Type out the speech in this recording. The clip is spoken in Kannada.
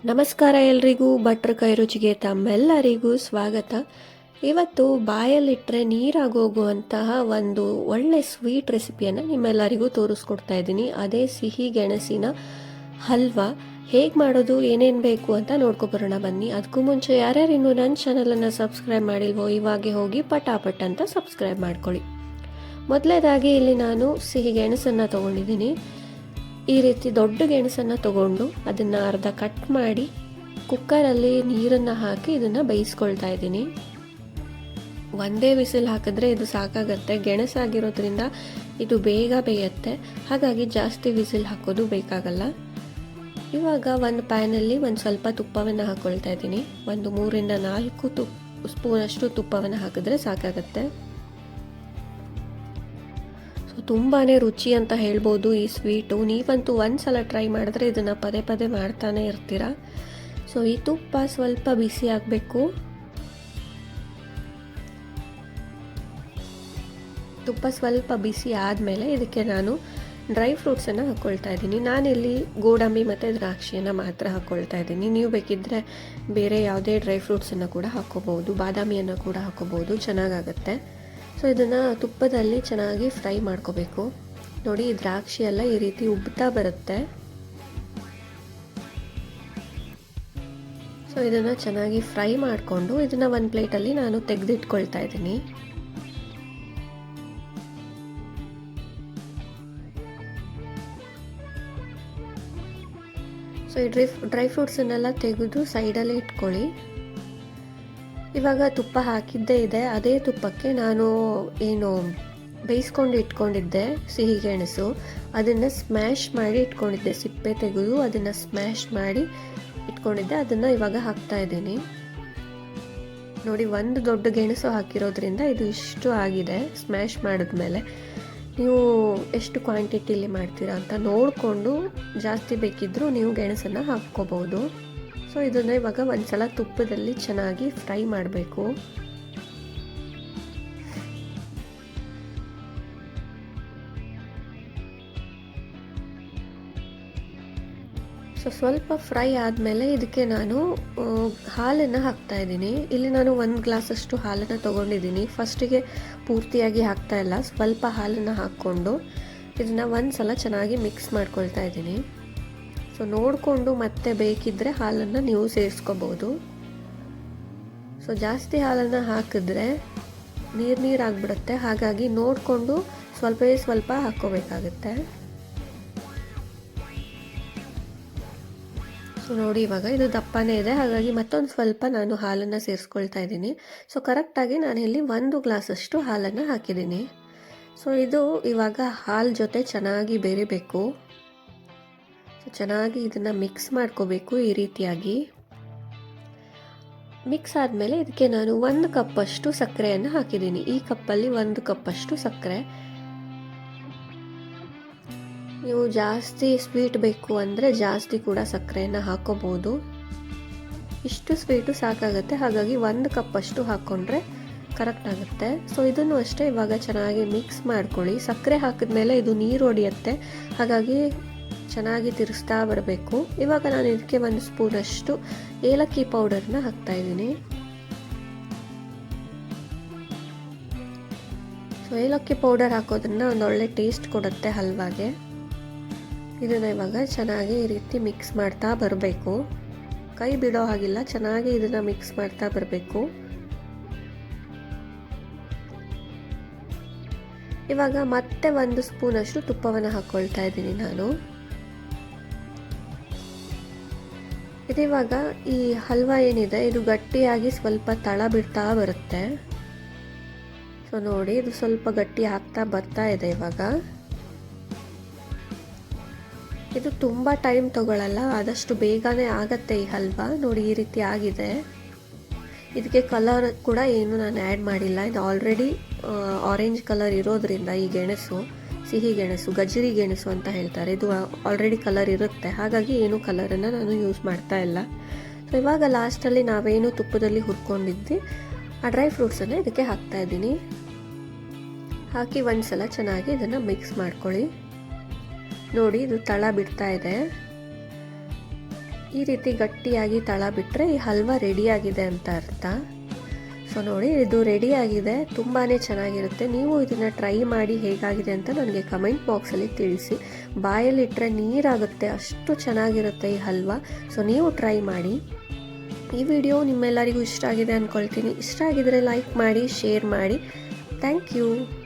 ನಮಸ್ಕಾರ ಎಲ್ರಿಗೂ. ಭಟ್ರ ಕೈ ರುಚಿಗೆ ತಮ್ಮೆಲ್ಲರಿಗೂ ಸ್ವಾಗತ. ಇವತ್ತು ಬಾಯಲ್ಲಿಟ್ಟರೆ ನೀರಾಗೋಗುವಂತಹ ಒಂದು ಒಳ್ಳೆ ಸ್ವೀಟ್ ರೆಸಿಪಿಯನ್ನು ನಿಮ್ಮೆಲ್ಲರಿಗೂ ತೋರಿಸ್ಕೊಡ್ತಾ ಇದ್ದೀನಿ. ಅದೇ ಸಿಹಿ ಗೆಣಸಿನ ಹಲ್ವಾ. ಹೇಗೆ ಮಾಡೋದು, ಏನೇನು ಬೇಕು ಅಂತ ನೋಡ್ಕೊಬರೋಣ ಬನ್ನಿ. ಅದಕ್ಕೂ ಮುಂಚೆ ಯಾರ್ಯಾರು ಇನ್ನೂ ನನ್ನ ಚಾನಲನ್ನು ಸಬ್ಸ್ಕ್ರೈಬ್ ಮಾಡಿಲ್ವೋ ಇವಾಗೆ ಹೋಗಿ ಪಟಾಪಟ್ ಅಂತ ಸಬ್ಸ್ಕ್ರೈಬ್ ಮಾಡ್ಕೊಳ್ಳಿ. ಮೊದಲೇದಾಗಿ ಇಲ್ಲಿ ನಾನು ಸಿಹಿ ಗೆಣಸನ್ನು ತೊಗೊಂಡಿದ್ದೀನಿ. ಈ ರೀತಿ ದೊಡ್ಡ ಗೆಣಸನ್ನು ತಗೊಂಡು ಅದನ್ನು ಅರ್ಧ ಕಟ್ ಮಾಡಿ ಕುಕ್ಕರಲ್ಲಿ ನೀರನ್ನು ಹಾಕಿ ಇದನ್ನು ಬೇಯಿಸ್ಕೊಳ್ತಾ ಇದ್ದೀನಿ. ಒಂದೇ ವಿಸಿಲ್ ಹಾಕಿದ್ರೆ ಇದು ಸಾಕಾಗತ್ತೆ. ಗೆಣಸಾಗಿರೋದ್ರಿಂದ ಇದು ಬೇಗ ಬೇಯುತ್ತೆ, ಹಾಗಾಗಿ ಜಾಸ್ತಿ ವಿಸಿಲ್ ಹಾಕೋದು ಬೇಕಾಗಲ್ಲ. ಇವಾಗ ಒಂದು ಪ್ಯಾನಲ್ಲಿ ಒಂದು ಸ್ವಲ್ಪ ತುಪ್ಪವನ್ನು ಹಾಕ್ಕೊಳ್ತಾ ಇದ್ದೀನಿ. ಒಂದು 3-4 ಸ್ಪೂನಷ್ಟು ತುಪ್ಪವನ್ನು ಹಾಕಿದ್ರೆ ಸಾಕಾಗತ್ತೆ. ತುಂಬಾ ರುಚಿ ಅಂತ ಹೇಳ್ಬೋದು ಈ ಸ್ವೀಟು. ನೀವಂತೂ ಒಂದ್ಸಲ ಟ್ರೈ ಮಾಡಿದ್ರೆ ಇದನ್ನು ಪದೇ ಪದೇ ಮಾಡ್ತಾನೆ ಇರ್ತೀರ. ಸೊ ಈ ತುಪ್ಪ ಸ್ವಲ್ಪ ಬಿಸಿ ಆಗಬೇಕು. ತುಪ್ಪ ಸ್ವಲ್ಪ ಬಿಸಿ ಆದಮೇಲೆ ಇದಕ್ಕೆ ನಾನು ಡ್ರೈ ಫ್ರೂಟ್ಸನ್ನು ಹಾಕ್ಕೊಳ್ತಾ ಇದ್ದೀನಿ. ನಾನಿಲ್ಲಿ ಗೋಡಂಬಿ ಮತ್ತು ದ್ರಾಕ್ಷಿಯನ್ನು ಮಾತ್ರ ಹಾಕ್ಕೊಳ್ತಾ ಇದ್ದೀನಿ. ನೀವು ಬೇಕಿದ್ದರೆ ಬೇರೆ ಯಾವುದೇ ಡ್ರೈ ಫ್ರೂಟ್ಸನ್ನು ಕೂಡ ಹಾಕ್ಕೋಬೋದು, ಬಾದಾಮಿಯನ್ನು ಕೂಡ ಹಾಕ್ಕೋಬೋದು, ಚೆನ್ನಾಗಾಗತ್ತೆ. ಸೊ ಇದನ್ನು ತುಪ್ಪದಲ್ಲಿ ಚೆನ್ನಾಗಿ ಫ್ರೈ ಮಾಡ್ಕೋಬೇಕು. ನೋಡಿ, ದ್ರಾಕ್ಷಿ ಎಲ್ಲ ಈ ರೀತಿ ಉಬ್ತಾ ಬರುತ್ತೆ. ಸೊ ಇದನ್ನು ಚೆನ್ನಾಗಿ ಫ್ರೈ ಮಾಡಿಕೊಂಡು ಇದನ್ನು ಒಂದು ಪ್ಲೇಟಲ್ಲಿ ನಾನು ತೆಗೆದಿಟ್ಕೊಳ್ತಾ ಇದ್ದೀನಿ. ಸೊ ಈ ಡ್ರೈ ಫ್ರೂಟ್ಸನ್ನೆಲ್ಲ ತೆಗೆದು ಸೈಡಲ್ಲಿ ಇಟ್ಕೊಳ್ಳಿ. ಇವಾಗ ತುಪ್ಪ ಹಾಕಿದ್ದೇ ಇದೆ. ಅದೇ ತುಪ್ಪಕ್ಕೆ ನಾನು ಏನು ಬೇಯಿಸ್ಕೊಂಡು ಇಟ್ಕೊಂಡಿದ್ದೆ ಸಿಹಿ ಗೆಣಸು, ಅದನ್ನು ಸ್ಮ್ಯಾಶ್ ಮಾಡಿ ಇಟ್ಕೊಂಡಿದ್ದೆ. ಸಿಪ್ಪೆ ತೆಗೆದು ಅದನ್ನು ಸ್ಮ್ಯಾಶ್ ಮಾಡಿ ಇಟ್ಕೊಂಡಿದ್ದೆ. ಅದನ್ನು ಇವಾಗ ಹಾಕ್ತಾ ಇದ್ದೀನಿ. ನೋಡಿ, ಒಂದು ದೊಡ್ಡ ಗೆಣಸು ಹಾಕಿರೋದ್ರಿಂದ ಇದು ಇಷ್ಟು ಆಗಿದೆ. ಸ್ಮ್ಯಾಶ್ ಮಾಡಿದ್ಮೇಲೆ ನೀವು ಎಷ್ಟು ಕ್ವಾಂಟಿಟಿಲಿ ಮಾಡ್ತೀರಾ ಅಂತ ನೋಡಿಕೊಂಡು ಜಾಸ್ತಿ ಬೇಕಿದ್ದರೂ ನೀವು ಗೆಣಸನ್ನು ಹಾಕ್ಕೋಬೋದು. ಸೊ ಇದನ್ನು ಇವಾಗ ಒಂದ್ಸಲ ತುಪ್ಪದಲ್ಲಿ ಚೆನ್ನಾಗಿ ಫ್ರೈ ಮಾಡಬೇಕು. ಸೊ ಸ್ವಲ್ಪ ಫ್ರೈ ಆದಮೇಲೆ ಇದಕ್ಕೆ ನಾನು ಹಾಲನ್ನು ಹಾಕ್ತಾ ಇದ್ದೀನಿ. ಇಲ್ಲಿ ನಾನು 1 ಗ್ಲಾಸಷ್ಟು ಹಾಲನ್ನು ತೊಗೊಂಡಿದ್ದೀನಿ. ಫಸ್ಟಿಗೆ ಪೂರ್ತಿಯಾಗಿ ಹಾಕ್ತಾ ಇಲ್ಲ, ಸ್ವಲ್ಪ ಹಾಲನ್ನು ಹಾಕ್ಕೊಂಡು ಇದನ್ನು ಒಂದ್ಸಲ ಚೆನ್ನಾಗಿ ಮಿಕ್ಸ್ ಮಾಡ್ಕೊಳ್ತಾ ಇದ್ದೀನಿ. ಸೊ ನೋಡಿಕೊಂಡು ಮತ್ತೆ ಬೇಕಿದ್ದರೆ ಹಾಲನ್ನು ನೀವು ಸೇರಿಸ್ಕೋಬೋದು. ಸೊ ಜಾಸ್ತಿ ಹಾಲನ್ನು ಹಾಕಿದ್ರೆ ನೀರಾಗ್ಬಿಡುತ್ತೆ, ಹಾಗಾಗಿ ನೋಡಿಕೊಂಡು ಸ್ವಲ್ಪ ಹಾಕ್ಕೋಬೇಕಾಗುತ್ತೆ. ಸೊ ನೋಡಿ, ಇವಾಗ ಇದು ದಪ್ಪನೇ ಇದೆ, ಹಾಗಾಗಿ ಮತ್ತೊಂದು ಸ್ವಲ್ಪ ನಾನು ಹಾಲನ್ನು ಸೇರಿಸ್ಕೊಳ್ತಾ ಇದ್ದೀನಿ. ಸೊ ಕರೆಕ್ಟಾಗಿ ನಾನು ಇಲ್ಲಿ 1 ಗ್ಲಾಸಷ್ಟು ಹಾಲನ್ನು ಹಾಕಿದ್ದೀನಿ. ಸೊ ಇದು ಇವಾಗ ಹಾಲು ಜೊತೆ ಚೆನ್ನಾಗಿ ಬೆರಿಬೇಕು. ಚೆನ್ನಾಗಿ ಇದನ್ನು ಮಿಕ್ಸ್ ಮಾಡ್ಕೋಬೇಕು. ಈ ರೀತಿಯಾಗಿ ಮಿಕ್ಸ್ ಆದಮೇಲೆ ಇದಕ್ಕೆ ನಾನು 1 ಕಪ್ಪಷ್ಟು ಸಕ್ಕರೆಯನ್ನು ಹಾಕಿದ್ದೀನಿ. ಈ ಕಪ್ಪಲ್ಲಿ 1 ಕಪ್ಪಷ್ಟು ಸಕ್ಕರೆ. ನೀವು ಜಾಸ್ತಿ ಸ್ವೀಟ್ ಬೇಕು ಅಂದರೆ ಜಾಸ್ತಿ ಕೂಡ ಸಕ್ಕರೆಯನ್ನು ಹಾಕೋಬೋದು. ಇಷ್ಟು ಸ್ವೀಟು ಸಾಕಾಗುತ್ತೆ, ಹಾಗಾಗಿ 1 ಕಪ್ಪಷ್ಟು ಹಾಕ್ಕೊಂಡ್ರೆ ಕರೆಕ್ಟ್ ಆಗುತ್ತೆ. ಸೊ ಇದನ್ನು ಅಷ್ಟೇ ಇವಾಗ ಚೆನ್ನಾಗಿ ಮಿಕ್ಸ್ ಮಾಡ್ಕೊಳ್ಳಿ. ಸಕ್ಕರೆ ಹಾಕಿದ್ಮೇಲೆ ಇದು ನೀರು ಹೊಡೆಯುತ್ತೆ, ಹಾಗಾಗಿ ಚೆನ್ನಾಗಿ ತಿರ್ಸ್ತಾ ಬರಬೇಕು. ಇವಾಗ ನಾನು ಇದಕ್ಕೆ 1 ಸ್ಪೂನಷ್ಟು ಏಲಕ್ಕಿ ಪೌಡರ್ನ ಹಾಕ್ತಾ ಇದ್ದೀನಿ. ಸೊ ಏಲಕ್ಕಿ ಪೌಡರ್ ಹಾಕೋದ್ರಿಂದ ಒಂದು ಒಳ್ಳೆ ಟೇಸ್ಟ್ ಕೊಡುತ್ತೆ ಹಲ್ವಾಗೆ. ಇದನ್ನು ಇವಾಗ ಚೆನ್ನಾಗಿ ಈ ರೀತಿ ಮಿಕ್ಸ್ ಮಾಡ್ತಾ ಬರಬೇಕು. ಕೈ ಬಿಡೋ ಹಾಗಿಲ್ಲ, ಚೆನ್ನಾಗಿ ಇದನ್ನು ಮಿಕ್ಸ್ ಮಾಡ್ತಾ ಬರಬೇಕು. ಇವಾಗ ಮತ್ತೆ 1 ಸ್ಪೂನಷ್ಟು ತುಪ್ಪವನ್ನು ಹಾಕ್ಕೊಳ್ತಾ ಇದ್ದೀನಿ ನಾನು. ಇದಿವಾಗ ಈ ಹಲ್ವಾ ಏನಿದೆ ಇದು ಗಟ್ಟಿಯಾಗಿ ಸ್ವಲ್ಪ ತಳ ಬಿಡ್ತಾ ಬರುತ್ತೆ. ಸೊ ನೋಡಿ, ಇದು ಸ್ವಲ್ಪ ಗಟ್ಟಿ ಆಗ್ತಾ ಬರ್ತಾ ಇದೆ. ಇವಾಗ ಇದು ತುಂಬ ಟೈಮ್ ತಗೊಳ್ಳಲ್ಲ, ಆದಷ್ಟು ಬೇಗನೆ ಆಗತ್ತೆ ಈ ಹಲ್ವಾ. ನೋಡಿ, ಈ ರೀತಿ ಆಗಿದೆ. ಇದಕ್ಕೆ ಕಲರ್ ಕೂಡ ಏನು ನಾನು ಆ್ಯಡ್ ಮಾಡಿಲ್ಲ. ಇದು ಆಲ್ರೆಡಿ ಆರೆಂಜ್ ಕಲರ್ ಇರೋದ್ರಿಂದ ಈ ಗೆಣಸು, ಸಿಹಿ ಗೆಣಸು, ಗಜರಿ ಗೆಣಸು ಅಂತ ಹೇಳ್ತಾರೆ, ಇದು ಆಲ್ರೆಡಿ ಕಲರ್ ಇರುತ್ತೆ, ಹಾಗಾಗಿ ಏನು ಕಲರನ್ನು ನಾನು ಯೂಸ್ ಮಾಡ್ತಾ ಇಲ್ಲ. ಸೊ ಇವಾಗ ಲಾಸ್ಟಲ್ಲಿ ನಾವೇನು ತುಪ್ಪದಲ್ಲಿ ಹುರ್ಕೊಂಡಿದ್ವಿ ಆ ಡ್ರೈ ಫ್ರೂಟ್ಸನ್ನು ಇದಕ್ಕೆ ಹಾಕ್ತಾ ಇದ್ದೀನಿ. ಹಾಕಿ ಒಂದ್ಸಲ ಚೆನ್ನಾಗಿ ಇದನ್ನು ಮಿಕ್ಸ್ ಮಾಡ್ಕೊಳ್ಳಿ. ನೋಡಿ, ಇದು ತಳ ಬಿಡ್ತಾ ಇದೆ. ಈ ರೀತಿ ಗಟ್ಟಿಯಾಗಿ ತಳ ಬಿಟ್ಟರೆ ಈ ಹಲ್ವಾ ರೆಡಿಯಾಗಿದೆ ಅಂತ ಅರ್ಥ. ಸೊ ನೋಡಿ, ಇದು ರೆಡಿಯಾಗಿದೆ. ತುಂಬಾ ಚೆನ್ನಾಗಿರುತ್ತೆ. ನೀವು ಇದನ್ನು ಟ್ರೈ ಮಾಡಿ ಹೇಗಾಗಿದೆ ಅಂತ ನನಗೆ ಕಮೆಂಟ್ ಬಾಕ್ಸಲ್ಲಿ ತಿಳಿಸಿ. ಬಾಯಲ್ಲಿಟ್ಟರೆ ನೀರಾಗುತ್ತೆ, ಅಷ್ಟು ಚೆನ್ನಾಗಿರುತ್ತೆ ಈ ಹಲ್ವಾ. ಸೊ ನೀವು ಟ್ರೈ ಮಾಡಿ. ಈ ವಿಡಿಯೋ ನಿಮ್ಮೆಲ್ಲರಿಗೂ ಇಷ್ಟ ಆಗಿದೆ ಅಂದ್ಕೊಳ್ತೀನಿ. ಇಷ್ಟ ಆಗಿದರೆ ಲೈಕ್ ಮಾಡಿ, ಶೇರ್ ಮಾಡಿ. Thank you.